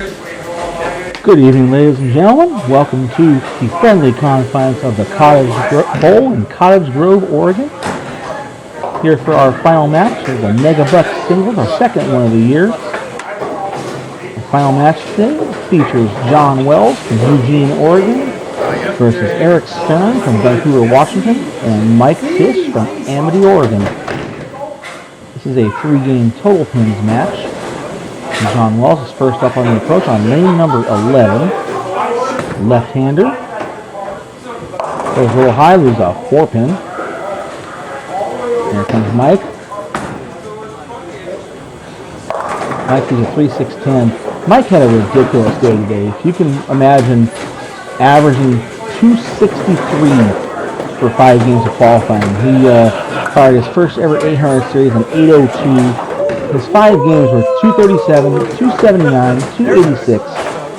Good evening, ladies and gentlemen. Welcome to the friendly confines of the Cottage Bowl in Cottage Grove, Oregon. Here for our final match of the Megabuck Singles, our second one of the year. The final match today features John Wells from Eugene, Oregon versus Eric Stern from Vancouver, Washington, and Mike Tish from Amity, Oregon. This is a 3-game total pins match. John Wells is first up on the approach on lane number 11. Left-hander. Goes a little high, loses a 4-pin. Here comes Mike. Mike is a 3-6-10. Mike had a ridiculous day today. If you can imagine averaging 263 for 5 games of qualifying. He fired his first ever 800 series in 802. His 5 games were 237, 279, 286,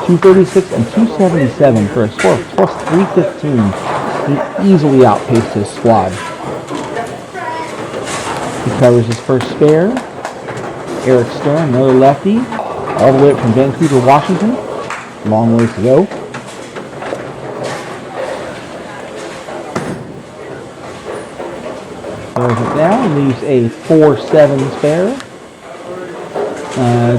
236, and 277 for a score of plus 315. He easily outpaced his squad. He covers his first spare. Eric Stern, another lefty, all the way up from Vancouver, Washington. Long ways to go. Throws it down, leaves a 4-7 spare.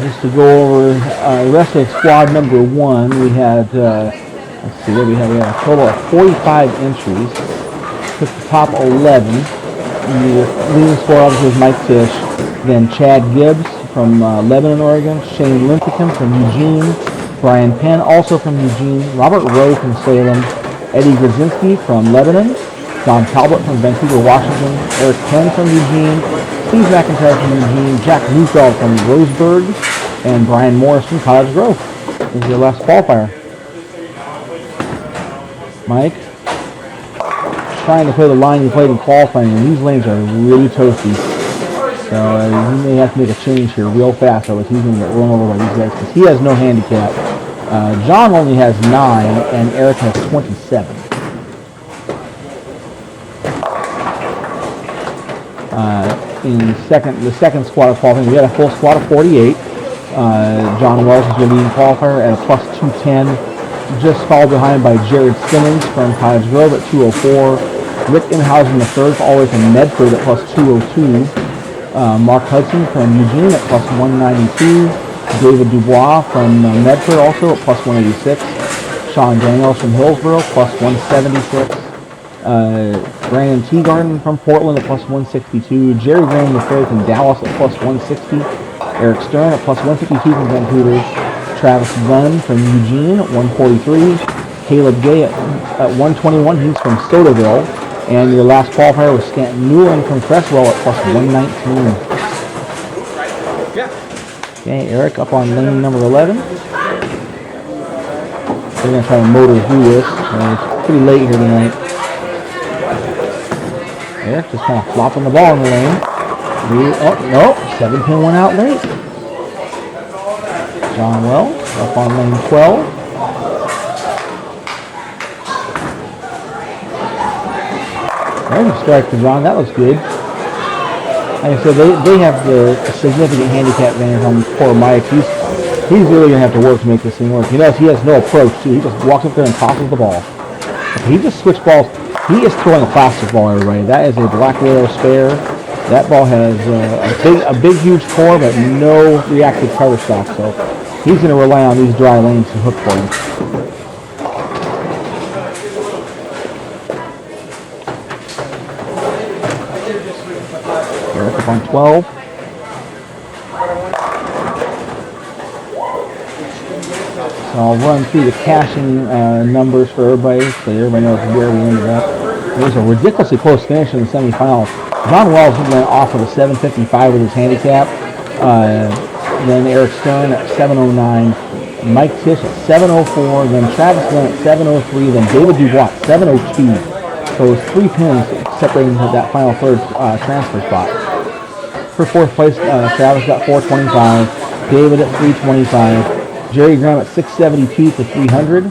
Just to go over the rest of squad number 1, we had, let's see what we had. We had a total of 45 entries. Took the top 11. The leading scorer obviously was Mike Tish. Then Chad Gibbs from Lebanon, Oregon. Shane Linthicum from Eugene. Brian Penn, also from Eugene. Robert Rowe from Salem. Eddie Grzinski from Lebanon. Don Talbot from Vancouver, Washington. Eric Penn from Eugene. Steve McIntyre from Eugene, Jack Neufeld from Roseburg, and Brian Morris from Cottage Grove. This is your last qualifier. Mike, trying to play the line you played in qualifying, and these lanes are really toasty. So he may have to make a change here real fast, or he's going to get run over by these guys, because he has no handicap. John only has 9, and Eric has 27. In the second squad of qualifying, we had a full squad of 48. John Wells is your leading qualifier at a plus 210. Just followed behind by Jared Simmons from Cottage Grove at 204. Rick Inhausen III all the way from Medford at plus 202. Mark Hudson from Eugene at plus 192. David Dubois from Medford also at plus 186. Sean Daniels from Hillsborough plus 176. Brandon Teagarden from Portland at plus 162. Jerry Graham III from Dallas at plus 160. Eric Stern at plus 152 from Vancouver. Travis Gunn from Eugene at 143. Caleb Gay at 121. He's from Sodaville. And your last qualifier was Stanton Newland from Cresswell at plus 119. Okay, Eric up on lane number 11. They're going to try to motor through this. It's pretty late here tonight. Eric just kind of flopping the ball in the lane. Oh, no, 7-pin went out late. John Wells up on lane 12. There's a strike for John. That looks good. Like I said, they have the significant handicap advantage on poor Mike. He's really going to have to work to make this thing work. He knows he has no approach, too. He just walks up there and tosses the ball. He just switched balls. He is throwing a plastic ball, everybody. That is a Black Widow spare. That ball has a big, huge core, but no reactive cover stock. So he's going to rely on these dry lanes to hook for him. Eric up on 12. So I'll run through the cashing numbers for everybody, so everybody knows where we ended up. It was a ridiculously close finish in the semifinals. John Wells went off with a 755 with his handicap. Then Eric Stern at 709. Mike Tish at 704. Then Travis Gunn at 703. Then David Dubois at 702. So it was 3 pins separating that final third transfer spot. For fourth place, Travis got 425. David at 325. Jerry Graham at 672 for 300.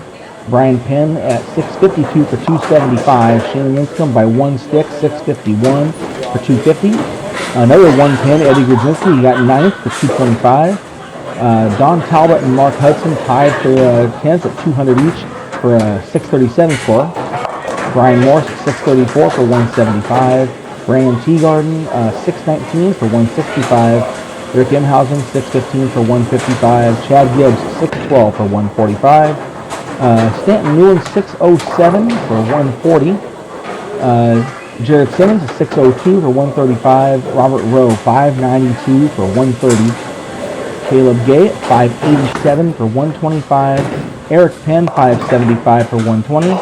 Brian Penn at 652 for 275. Shane Lincecum by 1 stick, 651 for 250. Another 1 pin, Eddie Grzinski, he got 9th for 225. Don Talbot and Mark Hudson tied for 10th at 200 each for a 637 score. Brian Morse 634 for 175. Brandon Teagarden 619 for 165. Rick Imhausen 615 for 155. Chad Gibbs 612 for 145. Stanton Newland 607 for 140. Jared Simmons 602 for 135. Robert Rowe 592 for 130. Caleb Gay 587 for 125. Eric Penn 575 for 120.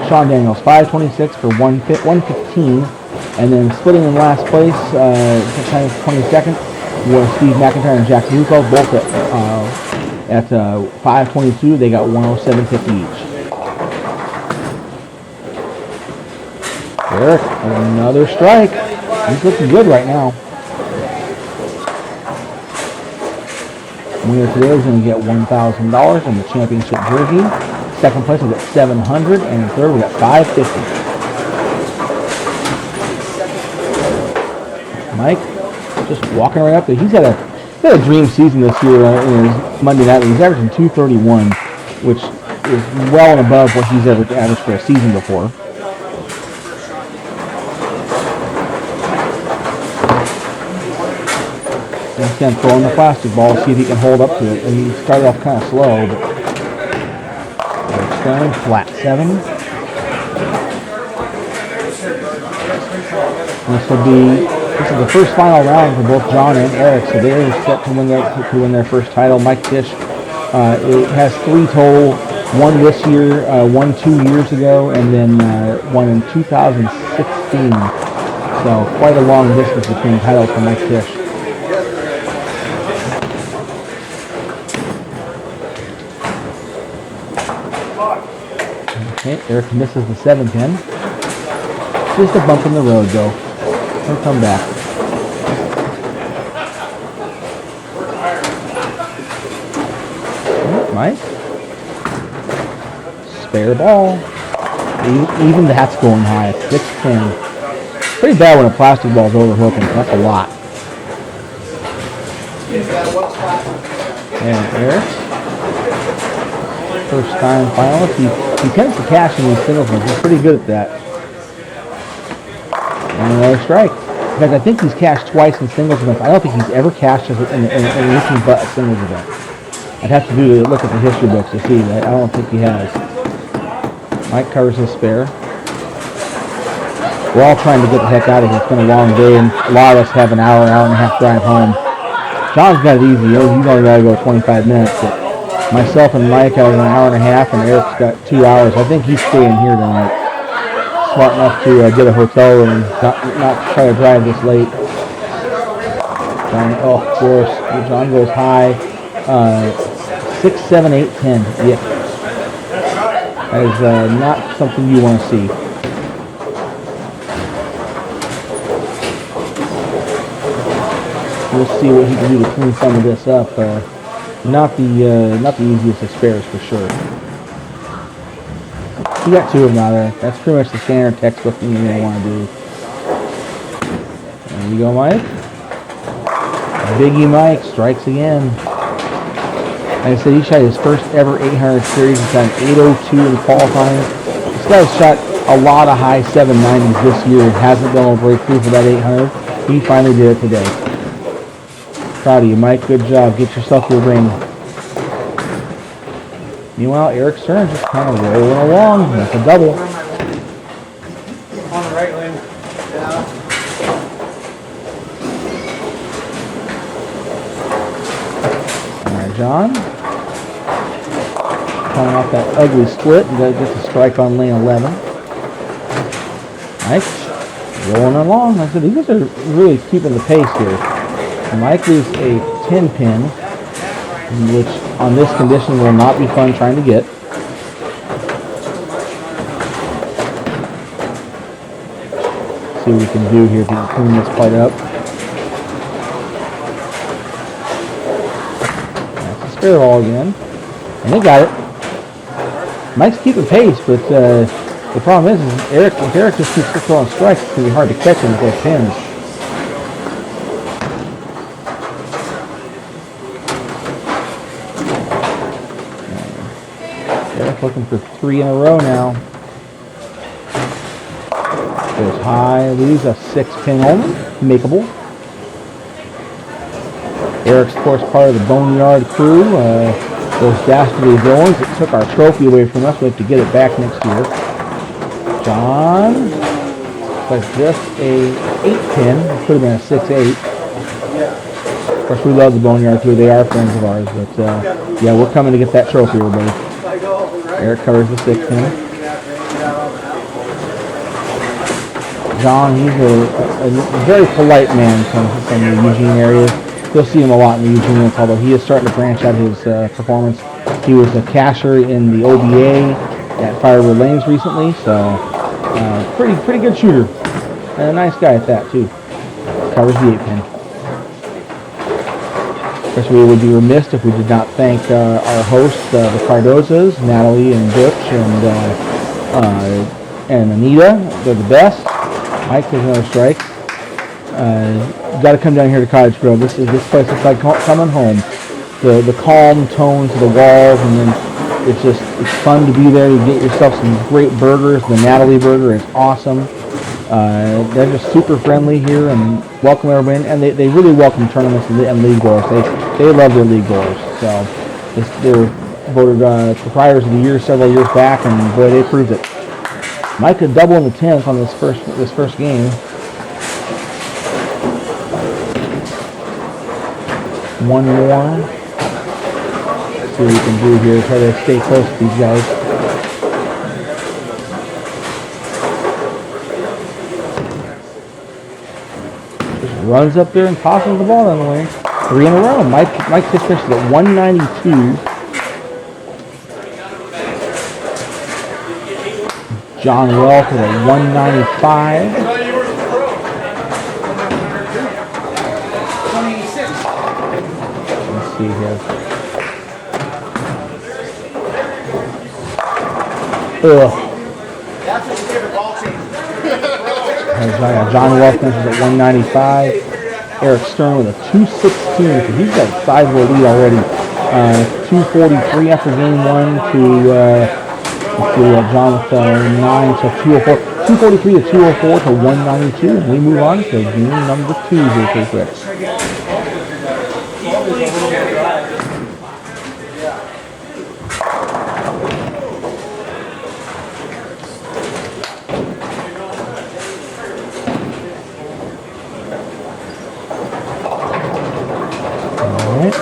Sean Daniels 526 for 115. And then splitting in last place, 22nd, was Steve McIntyre and Jack Luco, both at 522. They got 107.50 each. Eric, another strike. He's looking good right now. Winner today is going to get $1,000 in the championship jersey. Second place we got $700, and third we got $550. Mike, just walking right up there. He's had a dream season this year in his Monday night. He's averaging 231, which is well and above what he's ever averaged for a season before. And he's going to throw in the plastic ball, see if he can hold up to it. And he started off kind of slow, but it's going flat 7. And this is the first final round for both John and Eric, so they're set to win their first title. Mike Tish it has 3 total, one this year, one 2 years ago, and then one in 2016. So quite a long distance between titles for Mike Tish. Okay, Eric misses the 7-pin. Just a bump in the road, though. He'll come back. Mike. Spare ball. Even that's going high. 6-10. Pretty bad when a plastic ball's overhooking. That's a lot. And Eric. First time finalist. He tends to cash in these singles ones. He's pretty good at that. And another strike. In fact, I think he's cashed twice in singles events. I don't think he's ever cashed in anything but a singles event. I'd have to look at the history books to see that. I don't think he has. Mike covers his spare. We're all trying to get the heck out of here. It's been a long day, and a lot of us have an hour and a half drive home. John's got it easy. He's only got to go 25 minutes. But myself and Mike have an hour and a half, and Eric's got 2 hours. I think he's staying here tonight. Smart enough to get a hotel and not try to drive this late. John, oh, of course, John goes high. 6, 7, 8, 10. Yep. That is not something you want to see. We'll see what he can do to clean some of this up. Not the easiest of spares for sure. You got 2 of them out there. That's pretty much the standard textbook thing you want to do. There you go, Mike. Biggie Mike strikes again. Like I said, he shot his first ever 800 series. He's got an 802 in qualifying. This guy's shot a lot of high 790s this year. Hasn't been able to break through for that 800. He finally did it today. Proud of you, Mike. Good job. Get yourself your ring. Meanwhile, Eric Stern just kind of rolling along. That's a double. On the right lane. Yeah. All right, John. Coming off that ugly split. You gets a strike on lane 11. Mike rolling along. Like I said, these guys are really keeping the pace here. And Mike leaves a 10-pin, which on this condition will not be fun trying to get. See what we can do here if we can clean this part up. That's a spare ball again. And they got it. Mike's keeping pace, but the problem is if Eric just keeps throwing strikes, it's going to be hard to catch him with those pins. Eric looking for 3 in a row now. Goes high, leaves a 6-pin only, makeable. Eric's, of course, part of the Boneyard crew. Those dastardly villains that took our trophy away from us. We have to get it back next year. John, but just a 8-pin. It could have been a 6-8. Of course, we love the Boneyard crew. They are friends of ours. But yeah, we're coming to get that trophy, everybody. Eric covers the 6-pin. John, he's a very polite man from the Eugene area. You'll see him a lot in the Eugene, although he is starting to branch out his performance. He was a casher in the OBA at Firewood Lanes recently, so pretty good shooter. And a nice guy at that, too. Covers the 8-pin. Of course, we would be remiss if we did not thank our hosts, the Cardozas, Natalie and Butch and Anita. They're the best. Mike, there's another strike. Got to come down here to Cottage Grove. This place is like coming home. The calm tone to the walls, and then it's fun to be there. You get yourself some great burgers. The Natalie burger is awesome. They're just super friendly here and welcome everybody, and they really welcome tournaments and league goers. They love their league goers. So they were voted proprietors of the year several years back, and boy, they proved it. Mike could double in the 10th on this first game. One more. Let's see what we can do here. Try to stay close to these guys. Just runs up there and tosses the ball down the lane. 3 in a row. Mike Tish finishes at 192. John Wells at 195. Let's see here. John Wells finishes at 195. Eric Stern with a 216. So he's got a sizable lead already. 243 after game 1 to John with 9, so 204. 243 to 204 to 192. And we move on to game number 2 here for Chris. Alright.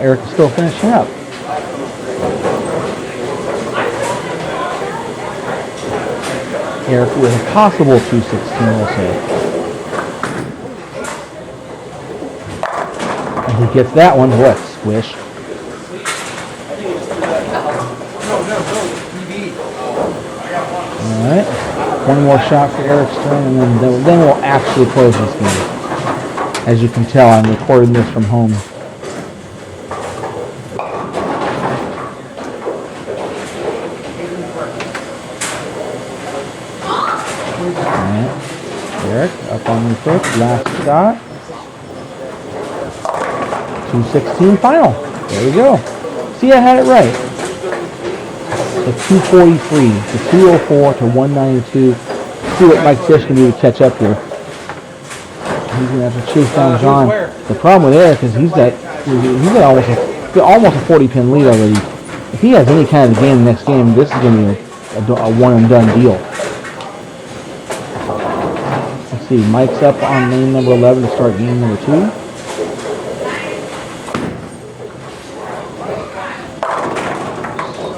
Eric is still finishing up. Eric with a possible 216 also. And he gets that one. What? Squish. Alright. One more shot for Eric Stern, and then we'll actually close this game. As you can tell, I'm recording this from home. Eric, up on the foot, last shot. 216 final. There we go. See, I had it right. So 243 to 204 to 192. See what Mike Tish can do to catch up here. He's going to have to chase down John. The problem with Eric is he's got almost a 40-pin lead already. If he has any kind of game the next game, this is going to be a one-and-done deal. Let's see, Mike's up on lane number 11 to start game number 2.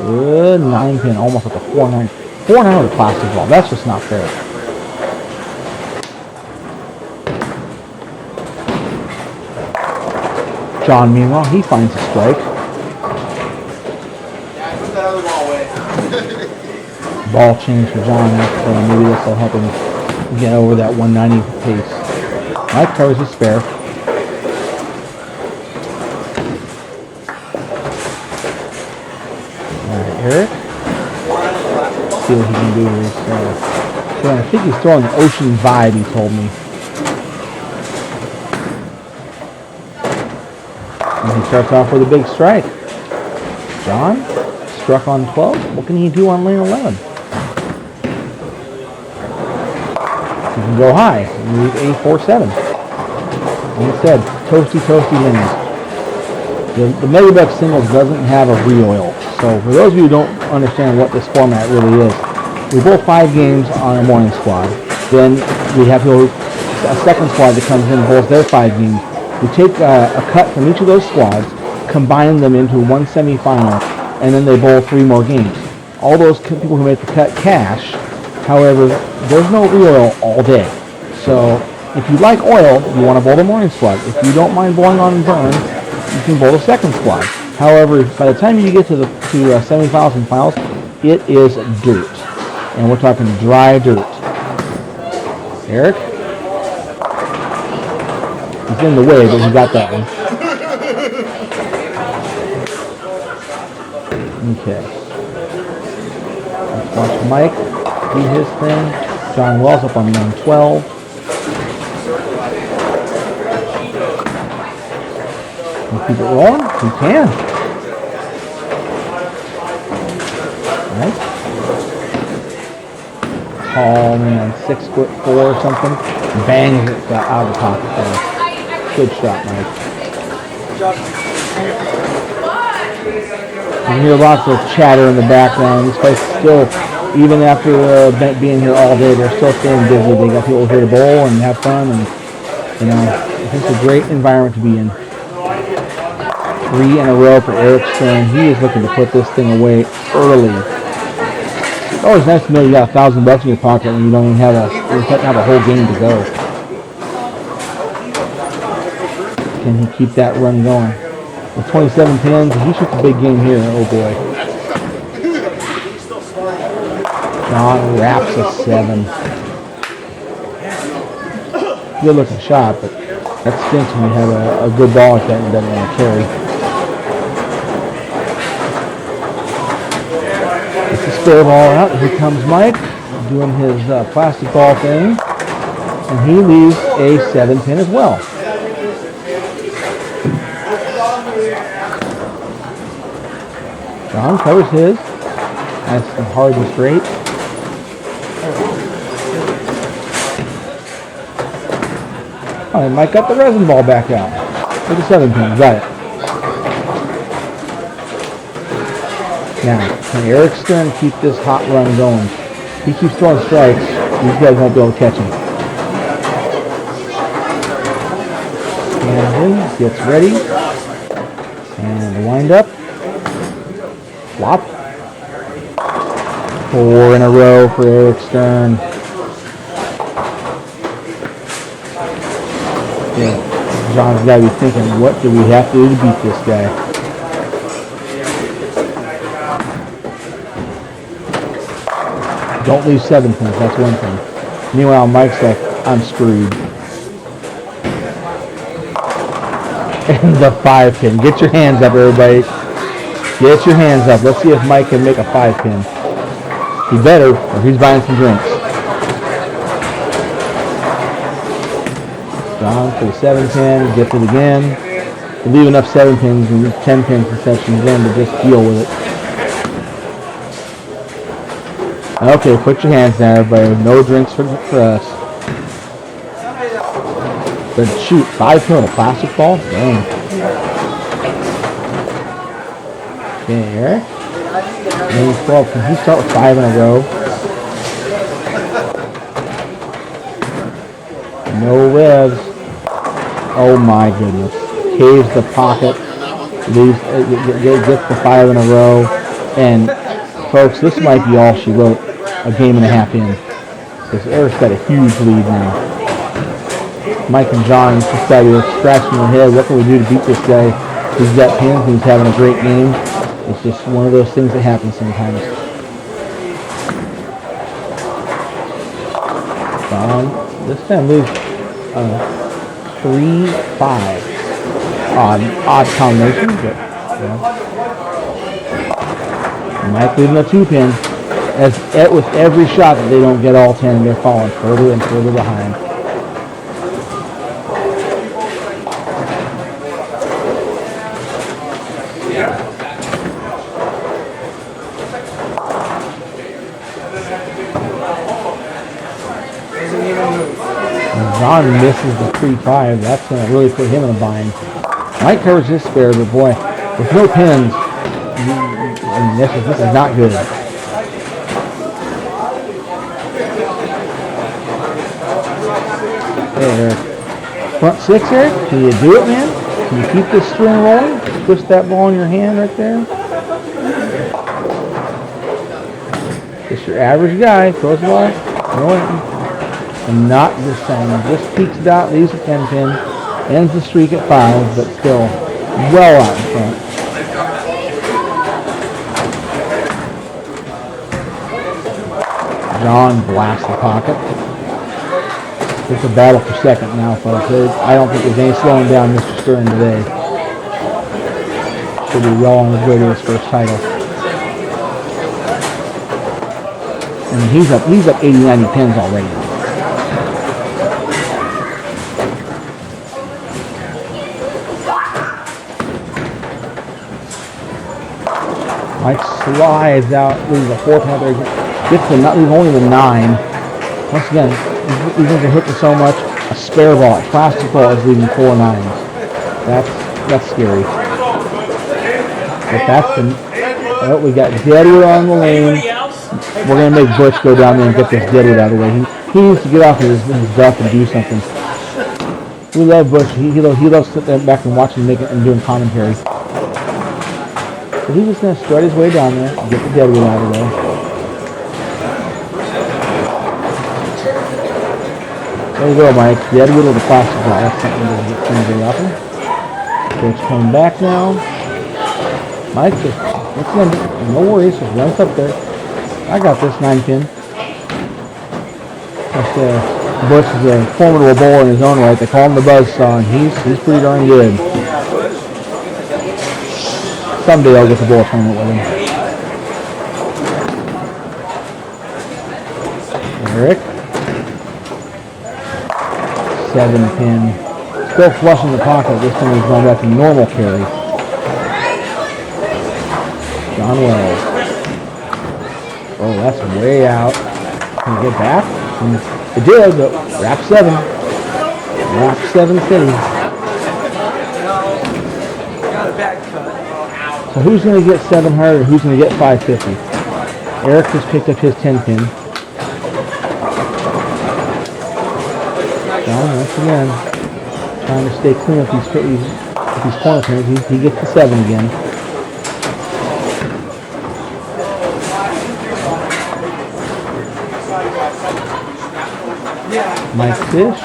Good 9-pin, almost at the 4-9. 4-9 with a plastic ball. That's just not fair. John, meanwhile, he finds a strike. Ball change for John. Maybe this will help him get over that 190 pace. Mike covers his spare. Alright, Eric. Let's see what he can do here. So I think he's throwing the ocean vibe, he told me. And he starts off with a big strike. John struck on 12. What can he do on lane 11? He can go high. Move A47. Like I said, toasty lanes. The Megabuck Singles doesn't have a re-oil. So for those of you who don't understand what this format really is, we bowl 5 games on a morning squad. Then we have a second squad that comes in and bowls their 5 games. We take a cut from each of those squads, combine them into one semifinal, and then they bowl 3 more games. All those people who make the cut cash. However, there's no re-oil all day. So if you like oil, you want to bowl the morning squad. If you don't mind bowling on burn, you can bowl the second squad. However, by the time you get to semifinals and finals, it is dirt. And we're talking dry dirt. Eric? He's in the way, but he got that one. Okay. Let's watch Mike do his thing. John Wells up on 112. Can we keep it rolling? We can. Nice. Tall man, 6'4" or something. Bangs it out of the pocket there. Good shot, Mike. You hear lots of chatter in the background. This place still, even after being here all day, they're still staying busy. They got people here to bowl and have fun, and it's a great environment to be in. 3 in a row for Eric Stern. He is looking to put this thing away early. It's always nice to know you got $1,000 in your pocket when you don't even have a whole game to go. Can he keep that run going? With 27 pins, he shoots a big game here. Oh boy. John wraps a 7. Good looking shot, but that stinks when you have a good ball like that and doesn't want to carry. Gets the spare ball out. Here comes Mike doing his plastic ball thing. And he leaves a 7 pin as well. John covers his. Nice and hard and straight. All right, Mike got the resin ball back out. For the 7 pin. Got it. Now, can Eric Stern keep this hot run going? He keeps throwing strikes. These guys won't be able to catch him. And in, gets ready. And the wind up. Flop. 4 in a row for Eric Stern. Yeah, John's got to be thinking, what do we have to do to beat this guy? Don't leave 7 pins, that's one thing. Meanwhile, Mike's like, I'm screwed. And the 5 pin. Get your hands up, everybody. Get your hands up. Let's see if Mike can make a 5 pin. He better, or he's buying some drinks. John for the 7 pin, gets it again. We leave enough 7 pins and 10 pins in sections in to just deal with it. Okay, put your hands down, everybody. No drinks for us. But shoot, 5 pin on a plastic ball? Dang. Okay, Eric. Maybe 12. Can he start with 5 in a row? No revs. Oh my goodness. Caves the pocket. Leaves, gets the 5 in a row. And folks, this might be all she wrote a game and a half in. Because Eric's got a huge lead now. Mike and John just got you scratching their head. What can we do to beat this guy? He's got pins and he's having a great game. It's just one of those things that happens sometimes. This time moves 3-5. Odd combination, but Mike leaving a 2 pin. As with every shot that they don't get all 10, they're falling further and further behind. John misses the 3-5. That's going to really put him in a bind. Mike covers his spare, but boy, with no pins, I mean, this is not good. Hey, Eric. Front 6, Eric. Can you do it, man? Can you keep this string rolling? Twist that ball in your hand right there. Just your average guy. Throws the ball. And not this time. Just peeks it out, leaves a 10 pin. Ends the streak at 5, but still well out in front. John blasts the pocket. It's a battle for second now, folks. I don't think there's any slowing down Mr. Stern today. Should be well on his way to his first title. I mean, he's up 80, 90 pins already. Mike slides out, leaves a 4 pin there. Gets the not leave only the 9. Once again, these things are hitting so much. A spare ball, a plastic ball is leaving 4 9s. That's scary. But that's the. Oh, we got Deadwood on the lane. We're gonna make Butch go down there and get this Deadwood out of the way. He needs to get off his duff and do something. We love Butch. He loves sitting back and watching, making and doing commentary. So he's just gonna strut his way down there and get the Deadwood out of the way. There you go, Mike. Deadwood with the plastic ball. That's something that doesn't get seen very often. Coach coming back now. Mike, just no worries. Just run up there. I got this 9 pin. Bush is a formidable bowler in his own right. They call him the buzzsaw, and he's pretty darn good. Someday I'll get the bowl tournament with him. Eric. 7 pin. Still flushing the pocket. This time he's going back to normal carry. John Wells. Oh, that's way out. Can he get back? It did, but wrap 7. Wrap 7 city. So who's going to get 700 or who's going to get 550? Eric just picked up his 10 pin. John, once again, trying to stay clean with these corner pins. He gets the 7 again. Mike Tish.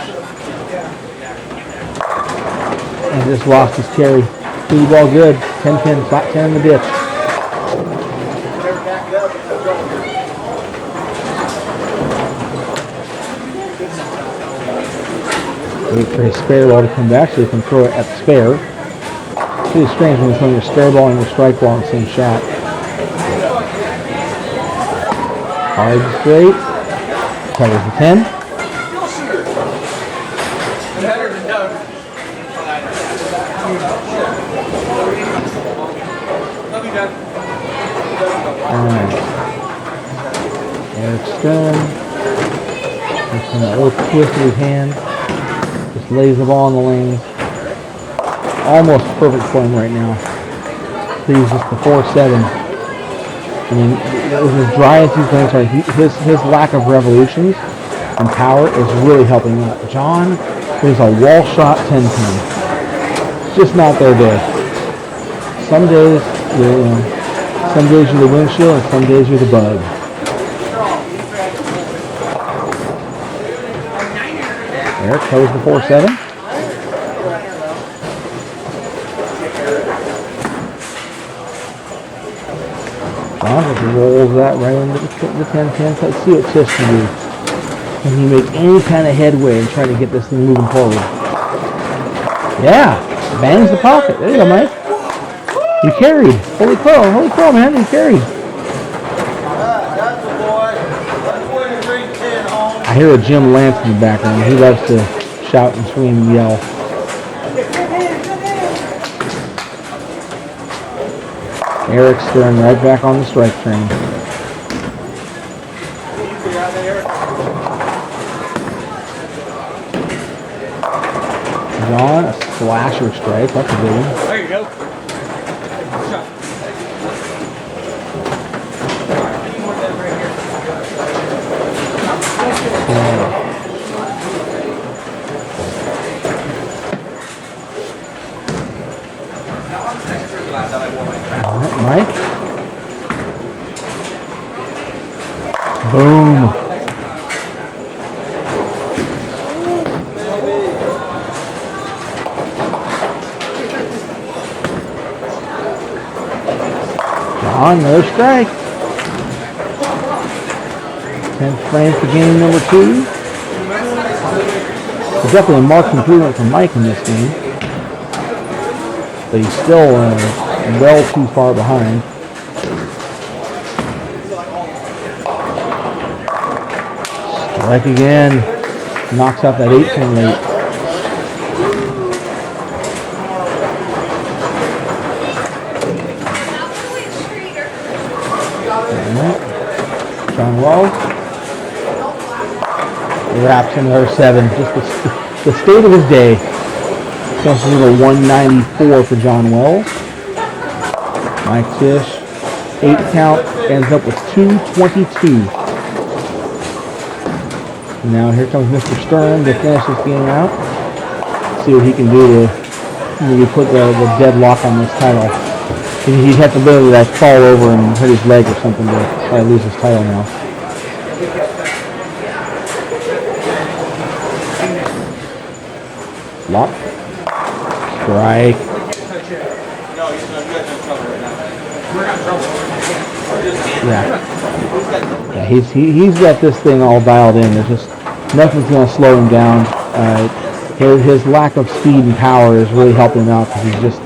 And just lost his carry. 2 ball good. 10 pin, flat 10 in the ditch. Wait for his spare ball to come back so he can throw it at the spare. It's really strange when you throw your spare ball and your strike ball in the same shot. Hard straight. Covers the 10. Alright. Eric Stern. Just a little twist of his hand. Just lays the ball in the lane. Almost perfect for him right now. Please, just the 4-7. I mean, as dry as he's playing, his lack of revolutions and power is really helping out. John is a wall shot 10 pin. It's just not their day. Some days, some days you're the windshield and some days you're the bug. Eric covers the 4-7. John just rolls that right into the 10 pin. Let's see what Tish can do. Can he make any kind of headway and try to get this thing moving forward? Yeah, bangs the pocket. There you go, Mike. You carried. Holy crow, man, you carried. I hear a Jim Lance in the background. He loves to shout and scream and yell. Eric Stern right back on the strike train. John, a slasher strike. That's a good one. There you go. All right, Mike. Boom. John, another strike. 10th frame for game number 2. There's definitely a marked improvement from Mike in this game. But he's still well too far behind. Strike again. Knocks out that 8-pin late. Alright. John Wells. Wraps another 7. Just the state of his day. Comes to a 194 for John Wells. Mike Tish, 8 count, ends up with 222. Now here comes Mr. Stern to finish this game out. See what he can do to maybe put the deadlock on this title. He'd have to literally like fall over and hurt his leg or something to probably lose his title now. Lock. Strike. Yeah, he's got this thing all dialed in. There's just nothing's going to slow him down. His lack of speed and power is really helping him out because he's just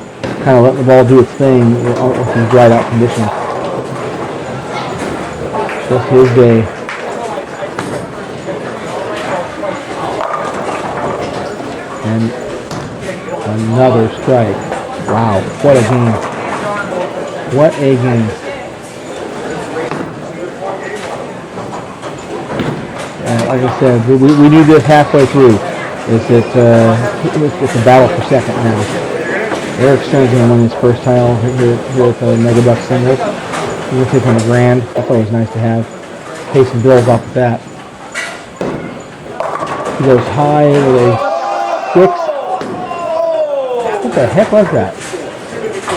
kind of letting the ball do its thing with these dried out conditions. Just his day. And another strike. Wow, what a game. What a game. Like I said, we knew this halfway through. It's a battle for second now. Eric Stern's going to win his first title here at the Megabuck Singles. He's going to take home $1,000. That's always nice to have. Pay some bills off with that. He goes high with a 6. What the heck was that?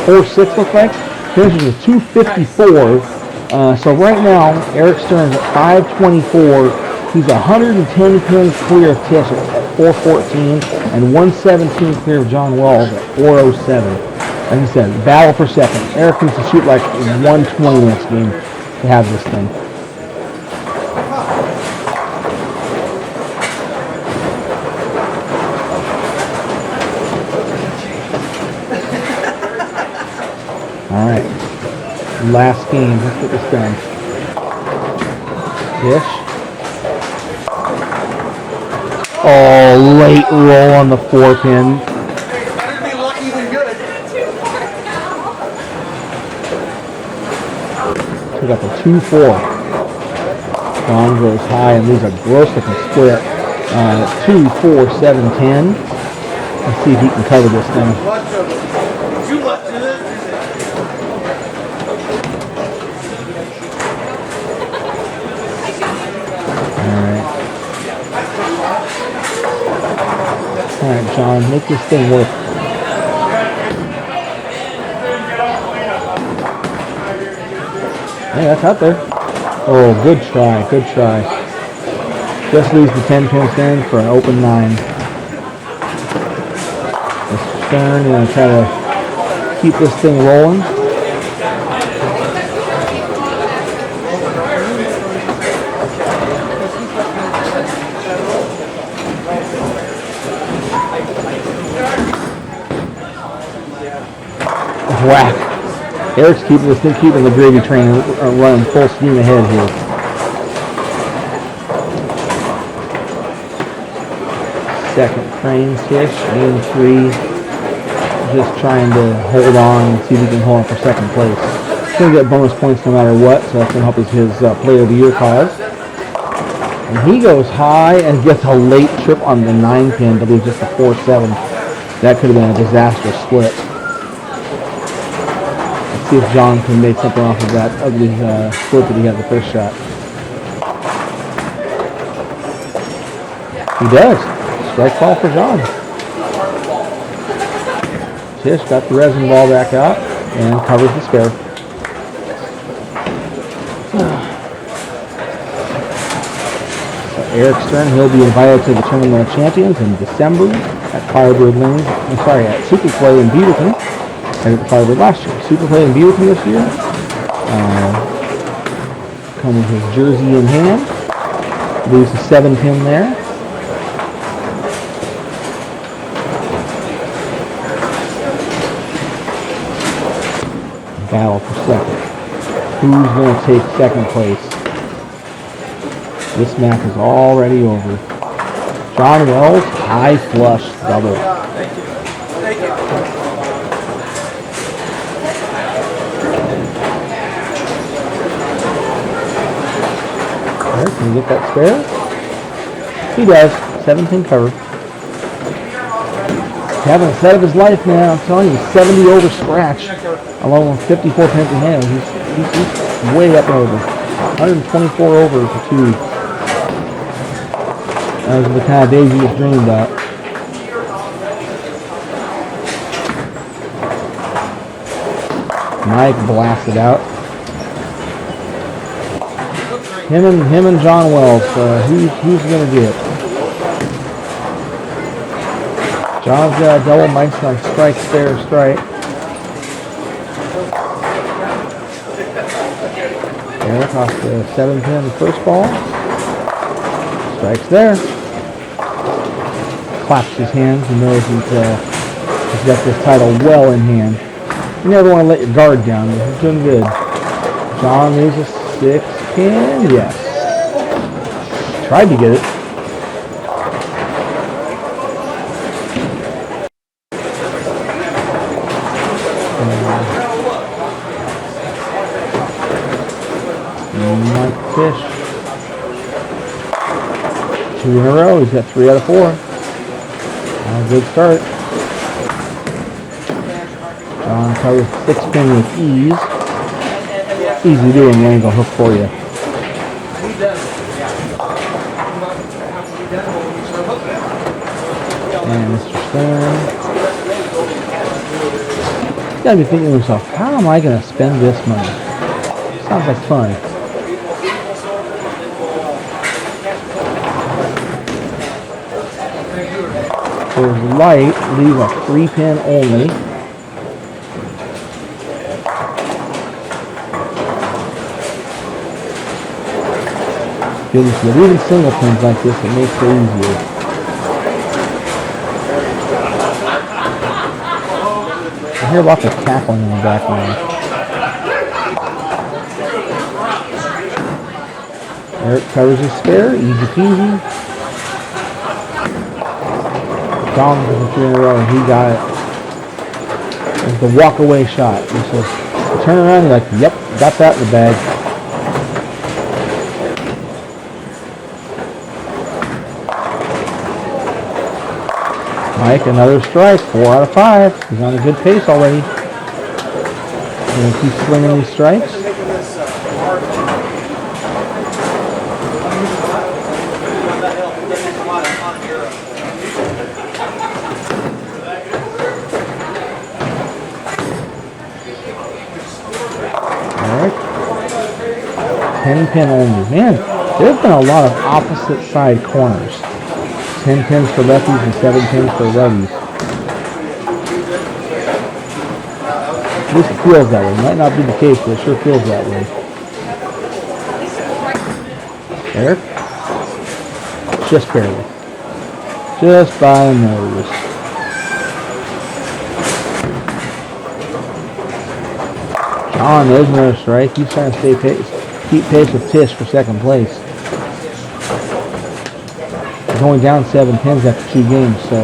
4-6 looks like. Finishes with 254. So right now, Eric Stern's at 524. He's 110 pins clear of Tish at 414 and 117 clear of John Wells at 407. Like I said, battle for second. Eric needs to shoot like 120 next game to have this thing. All right, last game. Let's get this done. Tish. Oh, late roll on the 4-pin. Better be lucky than good. We got the 2-4. John goes high and leaves a gross looking split. 2-4-7-10. Let's see if he can cover this thing. Too much of it. All right, John, make this thing work. Hey, that's out there. Oh, good try, good try. Just leaves the 10-pin stand for an open 9. Mr. Stern going to try to keep this thing rolling. Whack. Eric's keeping the gravy train running full steam ahead here. Second frame Tish, game 3. Just trying to hold on and see if he can hold on for second place. He's going to get bonus points no matter what, so that's going to help his Player of the Year cause. And he goes high and gets a late trip on the 9-pin to leave just a 4-7. That could have been a disastrous split. Let's see if John can make something off of that ugly split that he had the first shot. He does. Strike ball for John. Tish got the resin ball back out and covers the spare. Eric's turn. He'll be invited to the Tournament of Champions in December at Firebird Lane. At Super Play in Beaverton. And at the Firebird last year. Super Play in Beaverton this year. Come with his jersey in hand. Lose the 7-pin there. Battle for second. Who's going to take second place? This match is already over. John Wells, high flush double. Thank you. Thank you. Alright, can you get that spare? He does. 7-pin cover. Having a set of his life, man. I'm telling you, 70 over scratch. Along with 54 pins in hand. He's way up and over. 124 over for 2. Those are the kind of days you just dreamed about. Mike blasted out. Him and John Wells. Who's gonna get it? John's got a double. Mike's on strike, spare, strike. Eric off the 7-pin first ball. Strikes there. Claps his hands and knows he's got this title well in hand. You never want to let your guard down. He's doing good. John is a 6-pin. Yes. Tried to get it. Mike Tish. 2 in a row. He's got 3 out of 4. A good start. John covers 6-pin with ease. Easy doing the angle hook for you. And Mr. Stern. You gotta be thinking to yourself, how am I gonna spend this money? Sounds like fun. There's light, leave a 3-pin only. Goodness, but even single pins like this, it makes it easier. I hear lots of tackling in the background. Eric covers his spare, easy peasy. John was in 3 in a row, and he got it. It's the walk-away shot. He says, turn around, you're like, yep, got that in the bag. Mike, another strike, 4 out of 5. He's on a good pace already. He's going to keep swinging these strikes. Alright. 10-pin only. Man, there's been a lot of opposite side corners. 10 pins for lefties and 7 pins for righties. At least it feels that way. It might not be the case, but it sure feels that way. Eric? Just barely. Just by a nose. John, there's another strike. He's trying to keep pace with Tish for second place. He's only down 7 pins after 2 games, so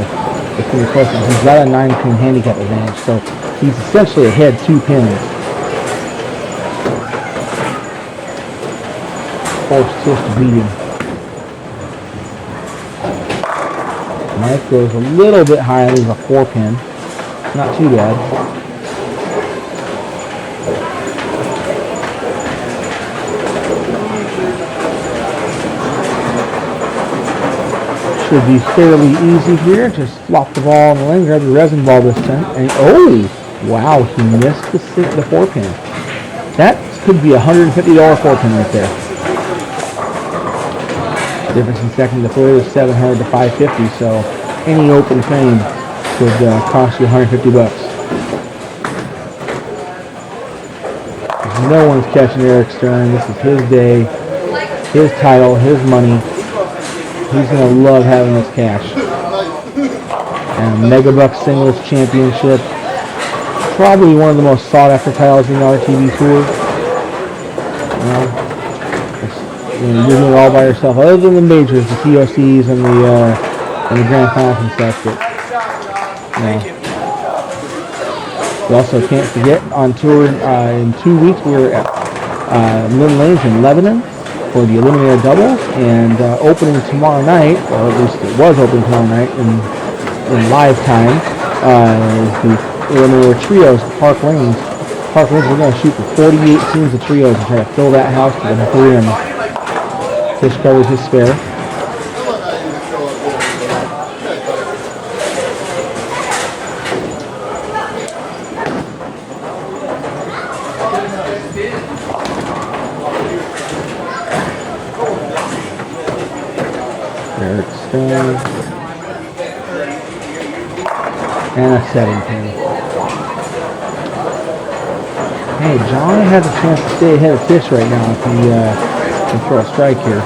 it's going to be close. He's got a 9-pin handicap advantage, so he's essentially ahead 2 pins. Forced Tish to beat him. Mike goes a little bit high, leaves a 4-pin. Not too bad. Should be fairly easy here. Just flop the ball in the lane, grab the resin ball this time. And oh, wow, he missed the 4-pin. That could be a $150 4-pin right there. Difference in second to third is 700 to 550, so any open frame could cost you 150 bucks. No one's catching Eric Stern. This is his day, his title, his money. He's going to love having this cash. And Megabuck Singles Championship. Probably one of the most sought after titles in the RTB Tour. You're doing it all by yourself. Other than the majors, the TOCs and the Grand Finals and stuff. But, we also can't forget on tour in 2 weeks we're at Lynn Lanes in Lebanon for the Eliminator Doubles, and opening tomorrow night, or at least it was opening tomorrow night in live time, is the Eliminator Trios at Park Lanes. Park Lanes, we're going to shoot for 48 teams of trios and try to fill that house to the brim. Tish covers his spare. Eric Stone. And a 7-pin. Hey, John has a chance to stay ahead of Tish right now if he can throw a strike here.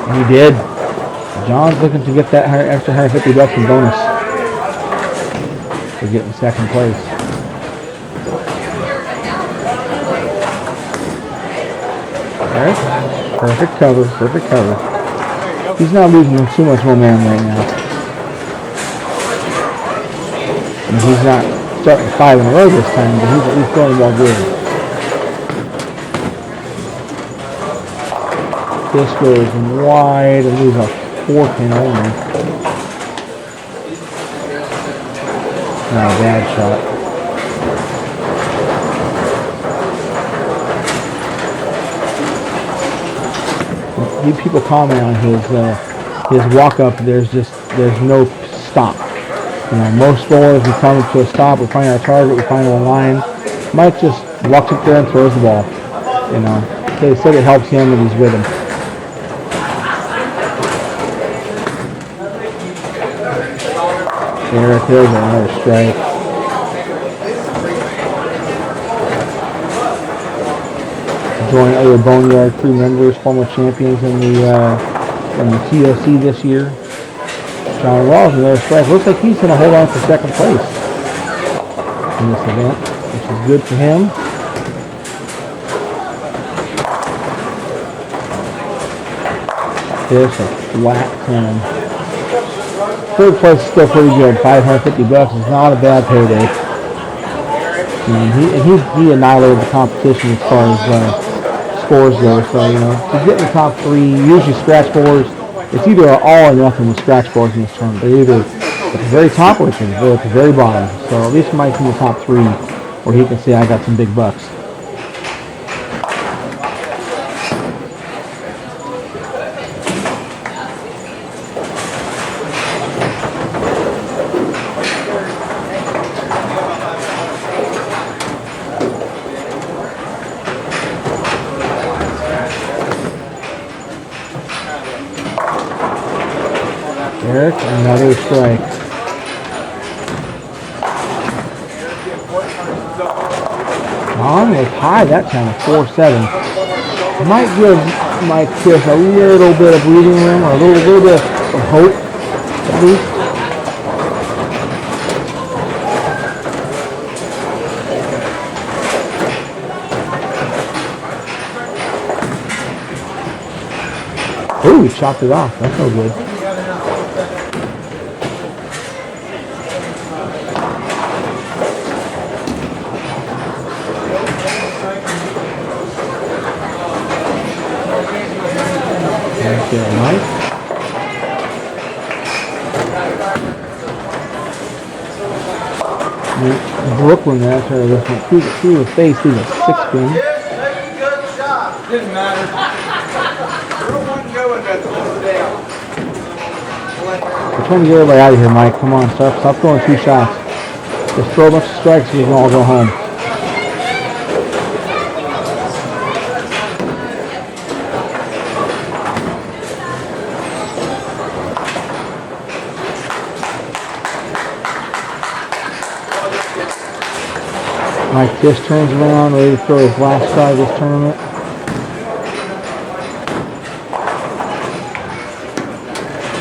And he did. John's looking to get that extra 150 bucks in bonus for getting second place. Alright, perfect cover, perfect cover. He's not losing too much momentum right now. And he's not starting 5 in a row this time, but he's at least going well good. This goes wide and leaves a 4-pin only. Not a bad shot. People comment on his walk up. There's no stop. Most bowlers, we come to a stop, we find our target, we find our line. Mike just walks up there and throws the ball. They said it helps him and he's with him. There's another strike. Join other Boneyard crew members, former champions in the TOC this year. John Wells, another strike. Looks like he's going to hold on for second place in this event, which is good for him. This a flat 10. Third place is still pretty good. 550 bucks is not a bad payday. He annihilated the competition as far as scores go. So to get in the top 3, usually scratch bowlers. It's either all or nothing with scratch bowlers in this tournament. They're either at the very top or at the very bottom. So at least Mike's in the top 3, where he can say, I got some big bucks. Eric, another strike. On is high that time, 4-7. Might give Mike Tish a little bit of breathing room, or a little bit of hope, at least. Ooh, he chopped it off. That's no good. Mike. Brooklyn, that's her. Through the face, through the 6-pin. Yes, that's a good shot. Didn't matter. Throw one going, that's all down. We're trying to get everybody out of here, Mike. Come on, stop throwing 2 shots. Just throw a bunch of strikes so you can all go home. Mike Tish turns around, ready to throw his last shot of this tournament.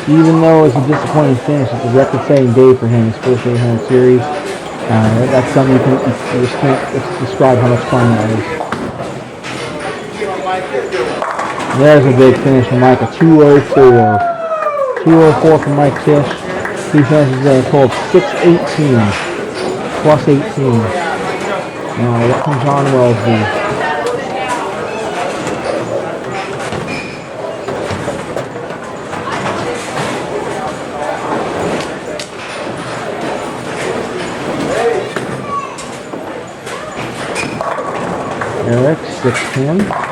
Even though it's a disappointing finish, it's a record-setting day for him, his first 800 series. That's something you just can't describe how much fun that is. There's a big finish from Mike, a 204. 204 from Mike Tish. He finishes at a total of 618, plus 18. Now, what can John Wells do? Eric, 610.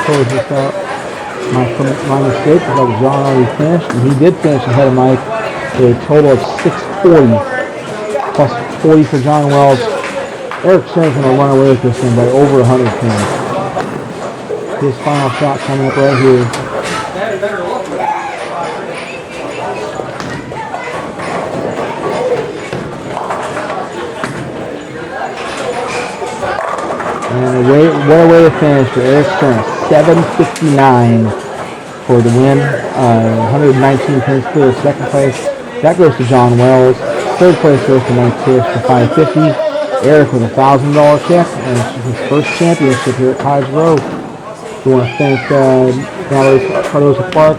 Close this out. My mistake, because John already finished, and he did finish ahead of Mike. A total of 640, plus 40 for John Wells. Eric Stern's going to run away with this thing by over 100 pins. His final shot coming up right here. And what a way to finish for Eric Stern. 759 for the win. 119 pins clear. Second place, that goes to John Wells. Third place goes to Mike Tish for 550. Eric with a $1,000 check, and it's his first championship here at Cottage Grove. We want to thank Natalie Cardoza-Clark,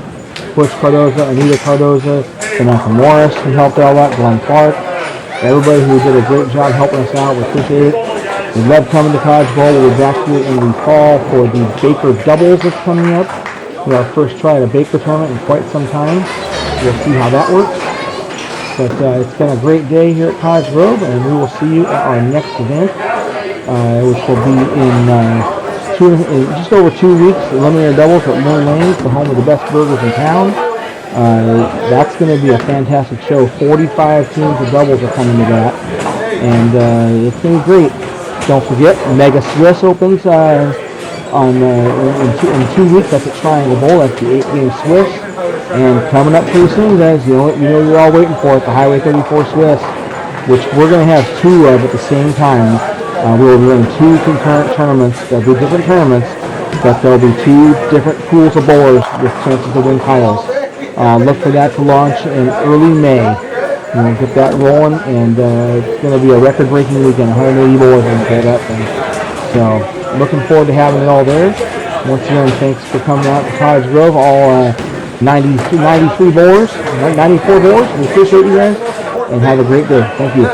Bush Cardoza, Anita Cardoza, Samantha Morris, who helped out a lot, Glenn Clark, everybody who did a great job helping us out. We appreciate it. We love coming to Cottage Bowl. We'll be back here in the fall for the Baker Doubles that's coming up. It's our first try at a Baker tournament in quite some time. We'll see how that works. But it's been a great day here at Cottage Grove, and we will see you at our next event, which will be in just over 2 weeks. Eliminator Doubles at Moon Lanes, the home of the best burgers in town. That's going to be a fantastic show. 45 teams of doubles are coming to that, and it's going to be great. Don't forget, Mega Swiss opens in 2 weeks. That's at Triangle Bowl. That's the 8-game Swiss. And coming up pretty soon, guys, you know you're all waiting for it, the Highway 34 Swiss, which we're going to have 2 of at the same time. We will be running 2 concurrent tournaments. They'll be different tournaments, but there'll be 2 different pools of bowlers with chances to win titles. Look for that to launch in early May. We'll get that rolling, and it's going to be a record-breaking weekend. 180 bowlers in that thing. So, looking forward to having it all there. Once again, thanks for coming out to Cottage Grove. All 93 bowlers, 94 bowlers. We appreciate you guys, and have a great day. Thank you.